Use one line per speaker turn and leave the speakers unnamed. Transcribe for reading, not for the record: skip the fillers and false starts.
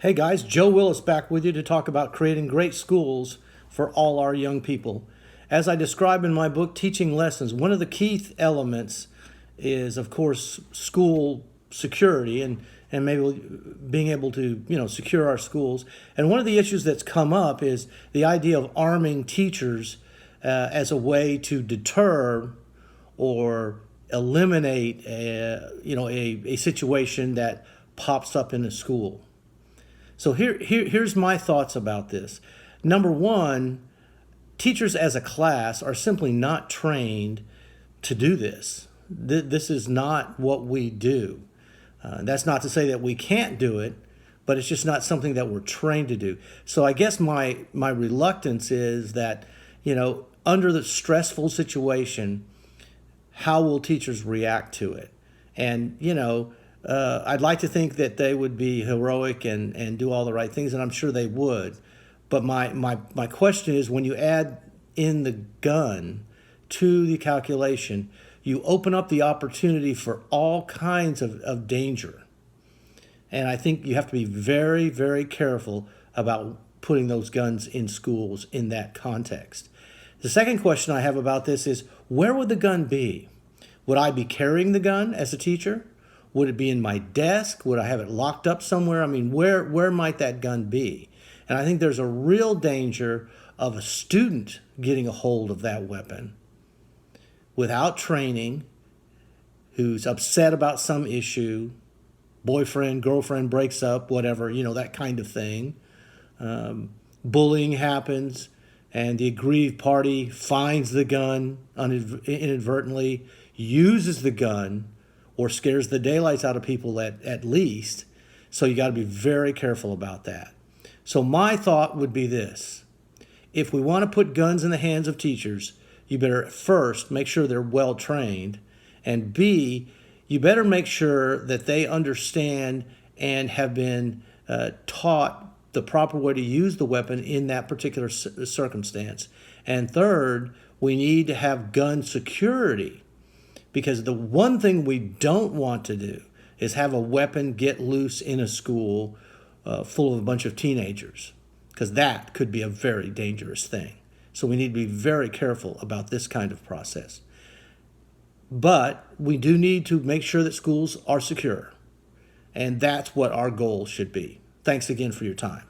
Hey guys, Joe Willis back with you to talk about creating great schools for all our young people. As I describe in my book, Teaching Lessons, one of the key elements is, of course, school security and maybe being able to, secure our schools. And one of the issues that's come up is the idea of arming teachers as a way to deter or eliminate a situation that pops up in a school. So here's my thoughts about this. Number one, teachers as a class are simply not trained to do this. This is not what we do. That's not to say that we can't do it, but it's just not something that we're trained to do. So I guess my reluctance is that, under the stressful situation, how will teachers react to it? And, I'd like to think that they would be heroic and do all the right things, and I'm sure they would. But my question is, when you add in the gun to the calculation, you open up the opportunity for all kinds of danger. And I think you have to be very, very careful about putting those guns in schools in that context. The second question I have about this is, where would the gun be? Would I be carrying the gun as a teacher? Would it be in my desk? Would I have it locked up somewhere? I mean, where might that gun be? And I think there's a real danger of a student getting a hold of that weapon without training, who's upset about some issue, boyfriend, girlfriend breaks up, whatever, that kind of thing. Bullying happens, and the aggrieved party finds the gun inadvertently, uses the gun, or scares the daylights out of people at least. So you got to be very careful about that. So my thought would be this. If we want to put guns in the hands of teachers, you better first make sure they're well trained. And B, you better make sure that they understand and have been taught the proper way to use the weapon in that particular circumstance. And third, we need to have gun security. Because the one thing we don't want to do is have a weapon get loose in a school full of a bunch of teenagers, because that could be a very dangerous thing. So we need to be very careful about this kind of process. But we do need to make sure that schools are secure, and that's what our goal should be. Thanks again for your time.